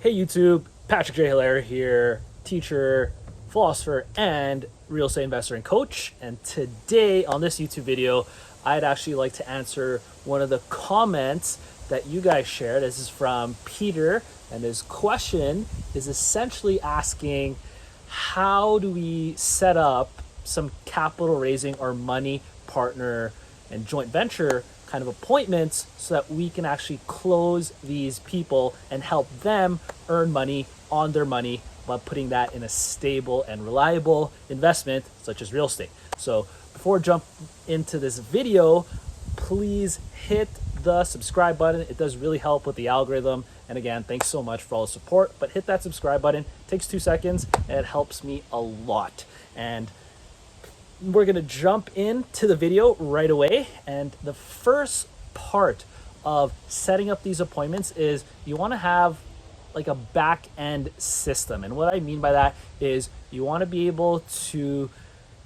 Hey YouTube, Patrick J. Hilaire here, teacher, philosopher, and real estate investor and coach. And today on this YouTube video, I'd actually like to answer one of the comments that you guys shared. This is from Peter, and his question is essentially asking, how do we set up some capital raising or money partner and joint venture kind of appointments so that we can actually close these people and help them earn money on their money by putting that in a stable and reliable investment such as real estate. So before I jump into this video, please hit the subscribe button. It does really help with the algorithm. And again, thanks so much for all the support, but hit that subscribe button. It takes 2 seconds and it helps me a lot. And we're gonna jump into the video right away. And the first part of setting up these appointments is you wanna have like a back end system. And what I mean by that is you wanna be able to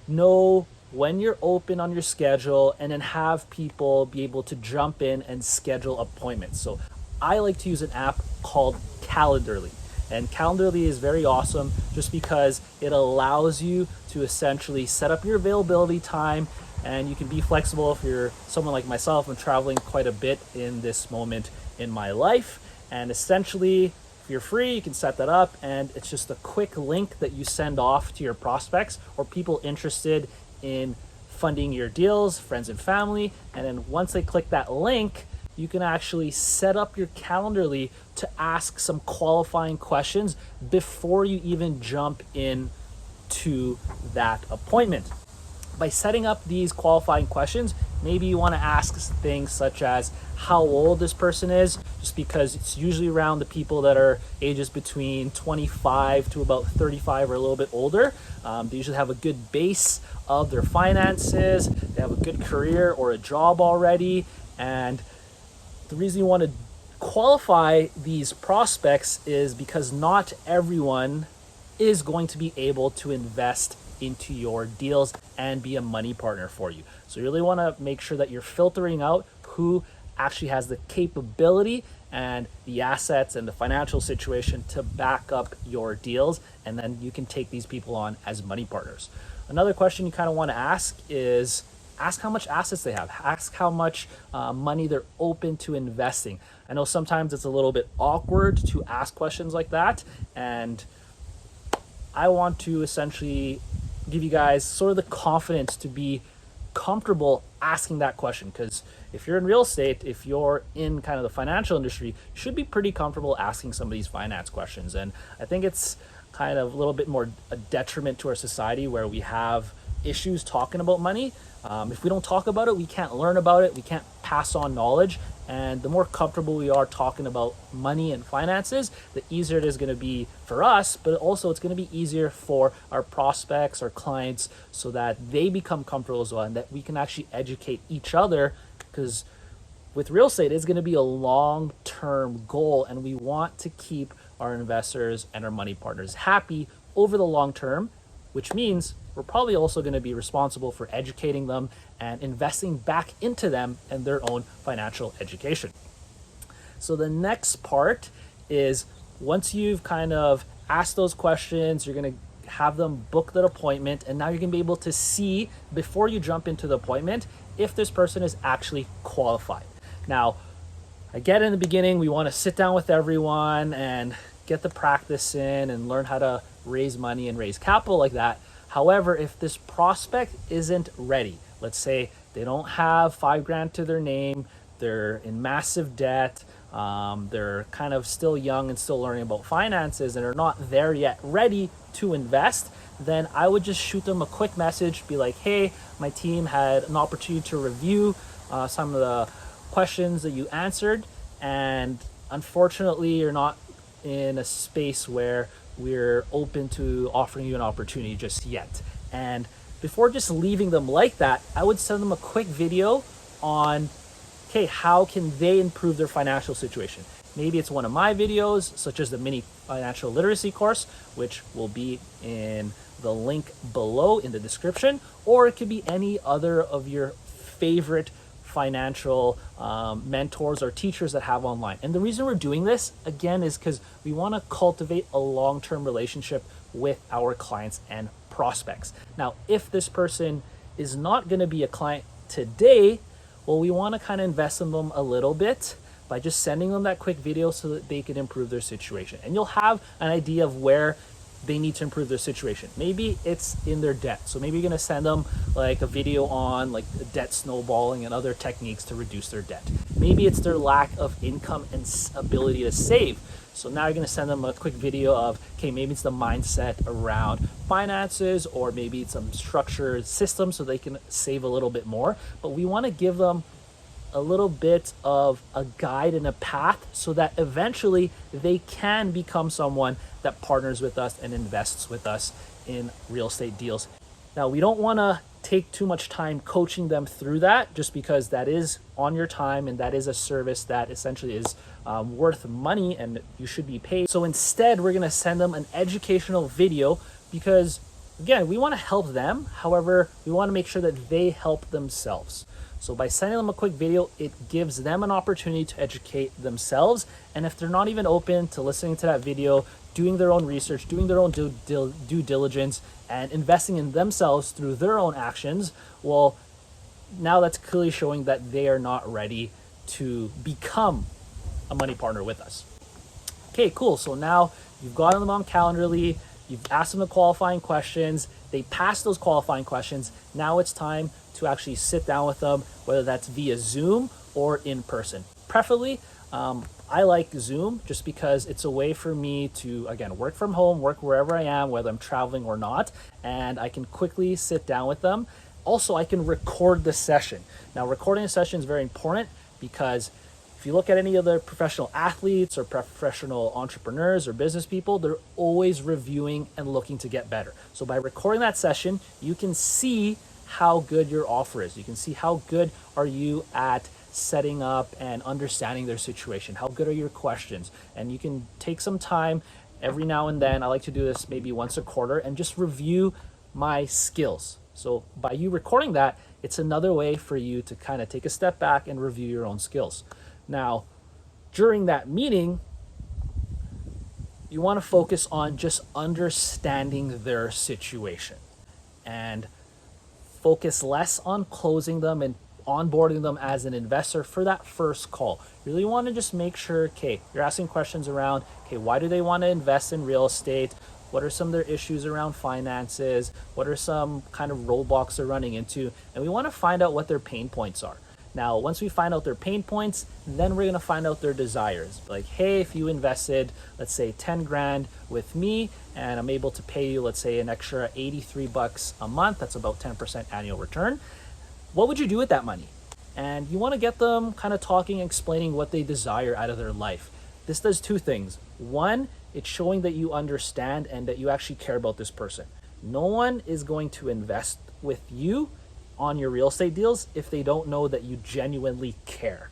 know when you're open on your schedule and then have people be able to jump in and schedule appointments. So I like to use an app called Calendly. And Calendly is very awesome just because it allows you to essentially set up your availability time, and you can be flexible. If you're someone like myself, I'm traveling quite a bit in this moment in my life. And essentially, if you're free, you can set that up, and it's just a quick link that you send off to your prospects or people interested in funding your deals, friends and family. And then once they click that link, you can actually set up your Calendly to ask some qualifying questions before you even jump in to that appointment. By setting up these qualifying questions, maybe you want to ask things such as how old this person is, just because it's usually around the people that are ages between 25 to about 35 or a little bit older. They usually have a good base of their finances, they have a good career or a job already. And the reason you want to qualify these prospects is because not everyone is going to be able to invest into your deals and be a money partner for you. So you really want to make sure that you're filtering out who actually has the capability and the assets and the financial situation to back up your deals, and then you can take these people on as money partners. Another question you kind of want to ask is, ask how much assets they have. Ask how much money they're open to investing. I know sometimes it's a little bit awkward to ask questions like that, and I want to essentially give you guys sort of the confidence to be comfortable asking that question, because if you're in real estate, if you're in kind of the financial industry, you should be pretty comfortable asking some of these finance questions. And I think it's kind of a little bit more a detriment to our society where we have issues talking about money. If we don't talk about it, we can't learn about it, we can't pass on knowledge. And the more comfortable we are talking about money and finances, the easier it is going to be for us, but also it's going to be easier for our prospects, our clients, so that they become comfortable as well, and that we can actually educate each other. Because with real estate, it's going to be a long-term goal, and we want to keep our investors and our money partners happy over the long term, which means we're probably also going to be responsible for educating them and investing back into them and their own financial education. So the next part is, once you've kind of asked those questions, you're going to have them book that appointment, and now you're going to be able to see before you jump into the appointment if this person is actually qualified. Now, I get in the beginning, we want to sit down with everyone and get the practice in and learn how to raise money and raise capital like that. However, if this prospect isn't ready, let's say they don't have $5,000 to their name, they're in massive debt, they're kind of still young and still learning about finances and are not there yet ready to invest, then I would just shoot them a quick message, be like, hey, my team had an opportunity to review some of the questions that you answered, and unfortunately you're not in a space where we're open to offering you an opportunity just yet. And before just leaving them like that, I would send them a quick video on, okay, how can they improve their financial situation? Maybe it's one of my videos, such as the mini financial literacy course, which will be in the link below in the description, or it could be any other of your favorite financial mentors or teachers that have online. And the reason we're doing this, again, is because we want to cultivate a long-term relationship with our clients and prospects. Now, if this person is not going to be a client today, well, we want to kind of invest in them a little bit by just sending them that quick video so that they can improve their situation. And you'll have an idea of where they need to improve their situation. Maybe it's in their debt. So maybe you're gonna send them like a video on like debt snowballing and other techniques to reduce their debt. Maybe it's their lack of income and ability to save. So now you're gonna send them a quick video of, okay, maybe it's the mindset around finances, or maybe it's some structured system so they can save a little bit more. But we wanna give them a little bit of a guide and a path so that eventually they can become someone that partners with us and invests with us in real estate deals. Now, we don't want to take too much time coaching them through that, just because that is on your time and that is a service that essentially is worth money and you should be paid. So instead, we're going to send them an educational video because, again, we want to help them. However, we want to make sure that they help themselves. So by sending them a quick video, it gives them an opportunity to educate themselves. And if they're not even open to listening to that video, doing their own research, doing their own due diligence, and investing in themselves through their own actions, well, now that's clearly showing that they are not ready to become a money partner with us. Okay, cool. So now you've gotten them on Calendly, you've asked them the qualifying questions, they passed those qualifying questions. Now it's time to actually sit down with them, whether that's via Zoom or in person. Preferably, I like Zoom just because it's a way for me to, again, work from home, work wherever I am, whether I'm traveling or not, and I can quickly sit down with them. Also, I can record the session. Now, recording a session is very important because if you look at any other professional athletes or professional entrepreneurs or business people, they're always reviewing and looking to get better. So by recording that session, you can see how good your offer is. You can see how good are you at setting up and understanding their situation. How good are your questions? And you can take some time every now and then. I like to do this maybe once a quarter and just review my skills. So by you recording that, it's another way for you to kind of take a step back and review your own skills. Now, during that meeting, you want to focus on just understanding their situation and focus less on closing them and onboarding them as an investor for that first call. You really want to just make sure, okay, you're asking questions around, okay, why do they want to invest in real estate? What are some of their issues around finances? What are some kind of roadblocks they're running into? And we want to find out what their pain points are. Now, once we find out their pain points, then we're going to find out their desires. Like, hey, if you invested, let's say 10 grand with me, and I'm able to pay you, let's say, an extra 83 bucks a month, that's about 10% annual return. What would you do with that money? And you want to get them kind of talking and explaining what they desire out of their life. This does two things. One, it's showing that you understand and that you actually care about this person. No one is going to invest with you on your real estate deals if they don't know that you genuinely care.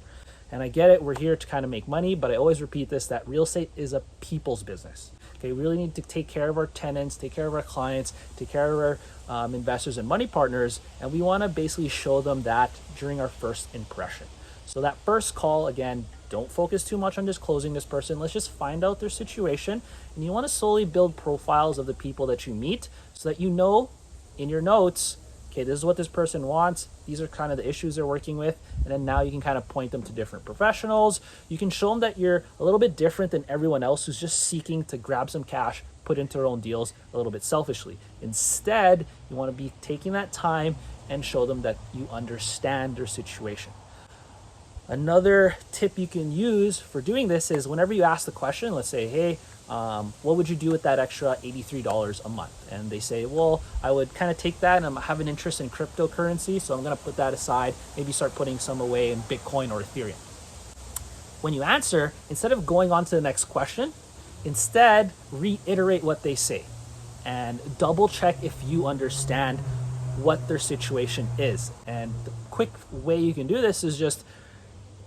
And I get it, we're here to kind of make money, but I always repeat this, that real estate is a people's business. Okay, we really need to take care of our tenants, take care of our clients, take care of our investors and money partners, and we want to basically show them that during our first impression. So that first call, again, don't focus too much on just closing this person. Let's just find out their situation, and you want to slowly build profiles of the people that you meet so that you know in your notes, okay, this is what this person wants. These are kind of the issues they're working with. And then now you can kind of point them to different professionals. You can show them that you're a little bit different than everyone else who's just seeking to grab some cash, put into their own deals a little bit selfishly. Instead, you want to be taking that time and show them that you understand their situation. Another tip you can use for doing this is whenever you ask the question, let's say, hey, what would you do with that extra $83 a month? And they say, well, I would kind of take that and I have an interest in cryptocurrency, so I'm going to put that aside, maybe start putting some away in Bitcoin or Ethereum. When you answer, instead of going on to the next question, instead reiterate what they say and double check if you understand what their situation is. And the quick way you can do this is just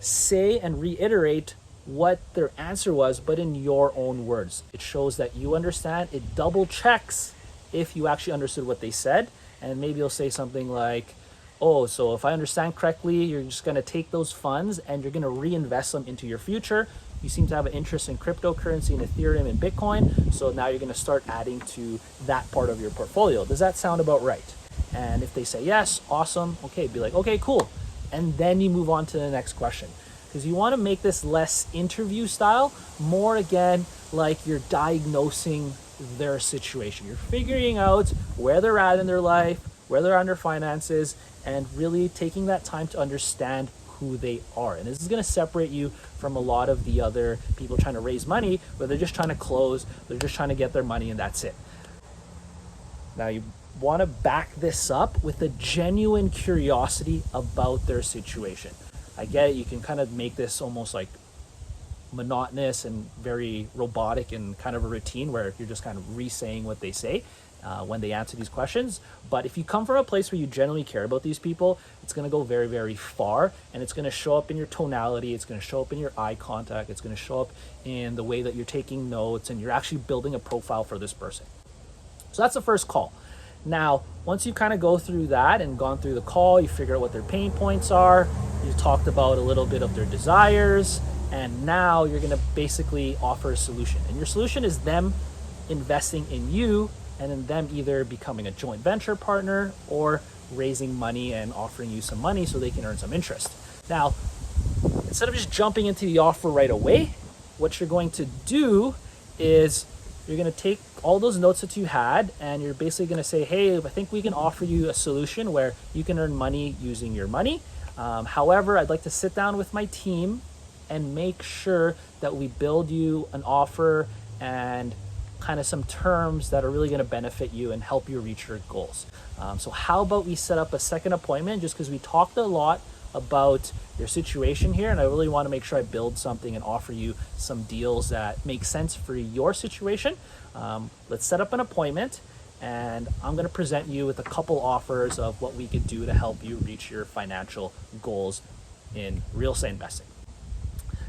say and reiterate what their answer was, but in your own words. It shows that you understand. It double checks if you actually understood what they said. And maybe you'll say something like, oh, so if I understand correctly, you're just going to take those funds and you're going to reinvest them into your future. You seem to have an interest in cryptocurrency and Ethereum and Bitcoin. So now you're going to start adding to that part of your portfolio. Does that sound about right? And if they say yes, awesome. Okay, be like, okay, cool. And then you move on to the next question. Because you want to make this less interview style, more again, like you're diagnosing their situation. You're figuring out where they're at in their life, where they're on their finances, and really taking that time to understand who they are. And this is going to separate you from a lot of the other people trying to raise money where they're just trying to close, they're just trying to get their money and that's it. Now you want to back this up with a genuine curiosity about their situation. I get it, you can kind of make this almost like monotonous and very robotic and kind of a routine where you're just kind of re-saying what they say when they answer these questions. But if you come from a place where you genuinely care about these people, it's going to go very, very far, and it's going to show up in your tonality, it's going to show up in your eye contact, it's going to show up in the way that you're taking notes, and you're actually building a profile for this person. So that's the first call. Now, once you kind of go through that and gone through the call, you figure out what their pain points are, you talked about a little bit of their desires, and now you're going to basically offer a solution. And your solution is them investing in you and in them either becoming a joint venture partner or raising money and offering you some money so they can earn some interest. Now, instead of just jumping into the offer right away, what you're going to do is you're going to take all those notes that you had and you're basically going to say, hey, I think we can offer you a solution where you can earn money using your money. However, I'd like to sit down with my team and make sure that we build you an offer and kind of some terms that are really going to benefit you and help you reach your goals. So how about we set up a second appointment, just because we talked a lot about your situation here, and I really want to make sure I build something and offer you some deals that make sense for your situation. Let's set up an appointment, and I'm going to present you with a couple offers of what we could do to help you reach your financial goals in real estate investing.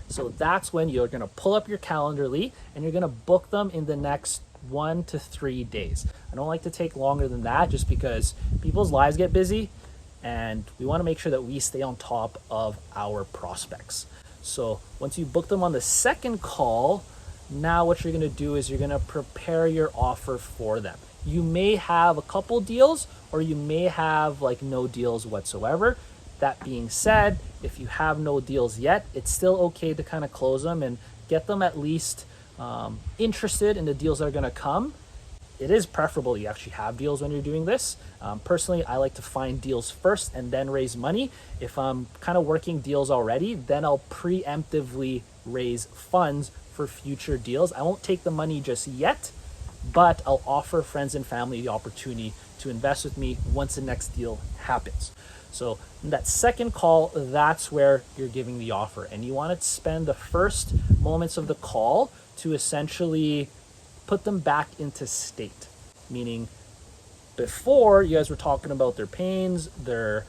So that's when you're going to pull up your Calendarly and you're going to book them in the next 1 to 3 days. I don't like to take longer than that just because people's lives get busy and we want to make sure that we stay on top of our prospects. So once you book them on the second call, now what you're going to do is you're going to prepare your offer for them. You may have a couple deals or you may have like no deals whatsoever. That being said, if you have no deals yet, it's still okay to kind of close them and get them at least interested in the deals that are going to come. It is preferable you actually have deals when you're doing this. Personally, I like to find deals first and then raise money. If I'm kind of working deals already, then I'll preemptively raise funds for future deals. I won't take the money just yet, but I'll offer friends and family the opportunity to invest with me once the next deal happens. So in that second call, that's where you're giving the offer. And you want to spend the first moments of the call to essentially put them back into state. Meaning before, you guys were talking about their pains, their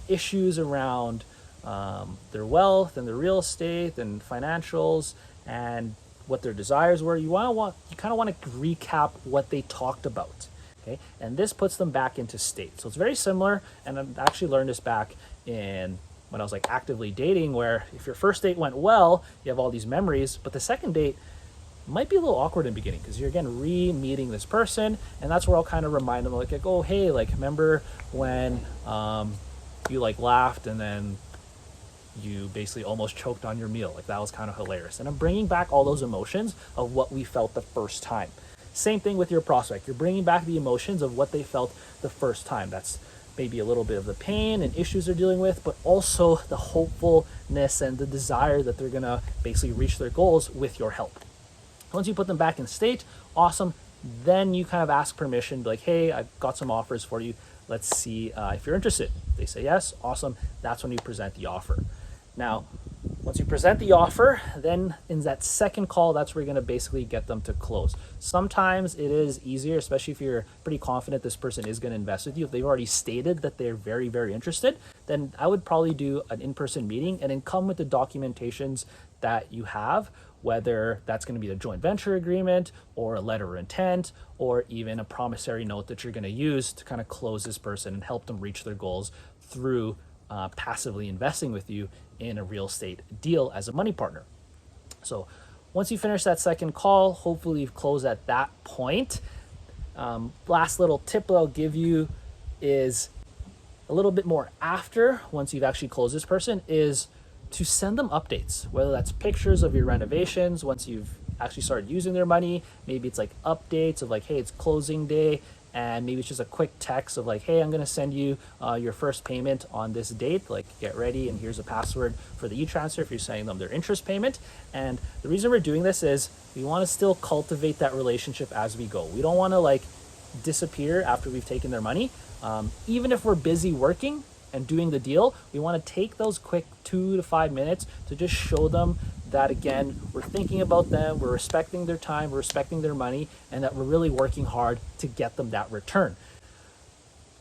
issues around their wealth and their real estate and financials and what their desires were. You kind of want to recap what they talked about. Okay, and this puts them back into state. So it's very similar, and I've actually learned this back in when I was like actively dating, where if your first date went well, you have all these memories, but the second date might be a little awkward in the beginning because you're again re-meeting this person, and that's where I'll kind of remind them like oh hey, like remember when you like laughed and then you basically almost choked on your meal, like that was kind of hilarious. And I'm bringing back all those emotions of what we felt the first time. Same thing with your prospect. You're bringing back the emotions of what they felt the first time. That's maybe a little bit of the pain and issues they're dealing with, but also the hopefulness and the desire that they're going to basically reach their goals with your help. Once you put them back in state, awesome. Then you kind of ask permission, like, hey, I've got some offers for you. Let's see if you're interested. They say yes, awesome. That's when you present the offer. Now, once you present the offer, then in that second call, that's where you're going to basically get them to close. Sometimes it is easier, especially if you're pretty confident this person is going to invest with you. If they've already stated that they're very, very interested, then I would probably do an in-person meeting and then come with the documentations that you have, whether that's going to be a joint venture agreement or a letter of intent or even a promissory note that you're going to use to kind of close this person and help them reach their goals through passively investing with you in a real estate deal as a money partner. So once you finish that second call, hopefully you've closed at that point. Last little tip that I'll give you is a little bit more after, once you've actually closed this person, is to send them updates, whether that's pictures of your renovations once you've actually started using their money. Maybe it's like updates of like, hey, it's closing day, and maybe it's just a quick text of like, hey, I'm gonna send you your first payment on this date, like get ready, and here's a password for the e-transfer if you're sending them their interest payment. And the reason we're doing this is we wanna still cultivate that relationship as we go. We don't wanna like disappear after we've taken their money. Even if we're busy working and doing the deal, we wanna take those quick 2 to 5 minutes to just show them that, again, we're thinking about them, we're respecting their time, we're respecting their money, and that we're really working hard to get them that return.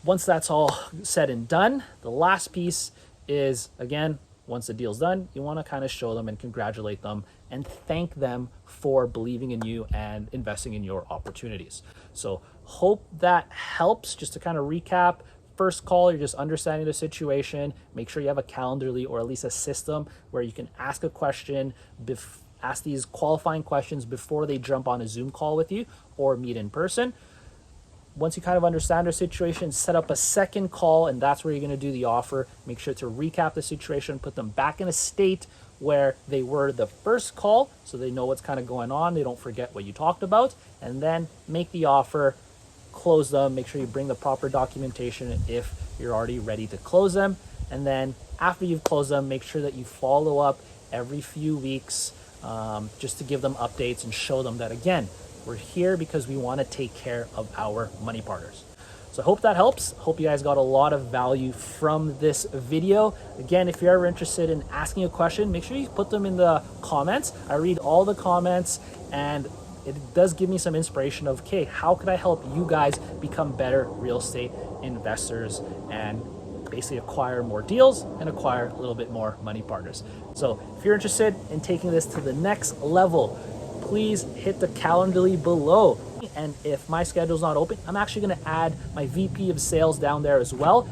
Once that's all said and done, the last piece is, again, once the deal's done, you want to kind of show them and congratulate them and thank them for believing in you and investing in your opportunities. So hope that helps. Just to kind of recap, first call, you're just understanding the situation. Make sure you have a Calendly or at least a system where you can ask a question, ask these qualifying questions before they jump on a Zoom call with you or meet in person. Once you kind of understand their situation, set up a second call, and that's where you're going to do the offer. Make sure to recap the situation, put them back in a state where they were the first call so they know what's kind of going on. They don't forget what you talked about, and then make the offer, close them. Make sure you bring the proper documentation if you're already ready to close them. And then after you've closed them, make sure that you follow up every few weeks just to give them updates and show them that, again, we're here because we want to take care of our money partners. So I hope that helps. Hope you guys got a lot of value from this video. Again, if you're ever interested in asking a question, make sure you put them in the comments. I read all the comments, and it does give me some inspiration of, okay, how could I help you guys become better real estate investors and basically acquire more deals and acquire a little bit more money partners. So if you're interested in taking this to the next level, please hit the Calendly below. And if my schedule's not open, I'm actually going to add my VP of sales down there as well.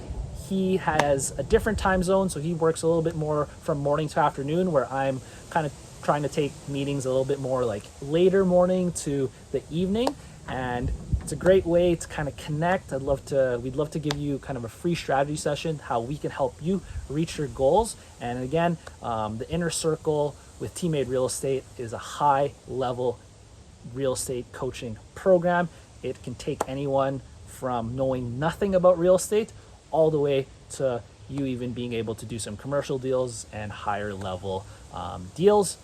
He has a different time zone, so he works a little bit more from morning to afternoon, where I'm kind of trying to take meetings a little bit more like later morning to the evening. And it's a great way to kind of connect. We'd love to give you kind of a free strategy session, how we can help you reach your goals. And again, the Inner Circle with Teammate Real Estate is a high level real estate coaching program. It can take anyone from knowing nothing about real estate all the way to you even being able to do some commercial deals and higher level deals.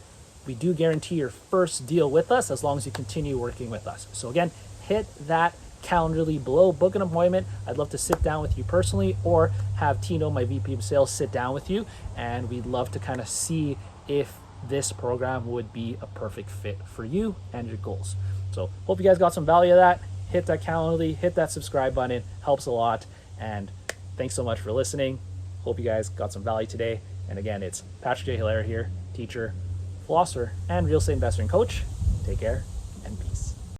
We do guarantee your first deal with us as long as you continue working with us. So again, hit that Calendly below, book an appointment. I'd love to sit down with you personally, or have Tino, my VP of sales, sit down with you, and we'd love to kind of see if this program would be a perfect fit for you and your goals. So hope you guys got some value of that. Hit that Calendly, hit that subscribe button, helps a lot. And thanks so much for listening. Hope you guys got some value today. And again, it's Patrick J. Hilaire here, teacher, philosopher, and real estate investor and coach. Take care and peace.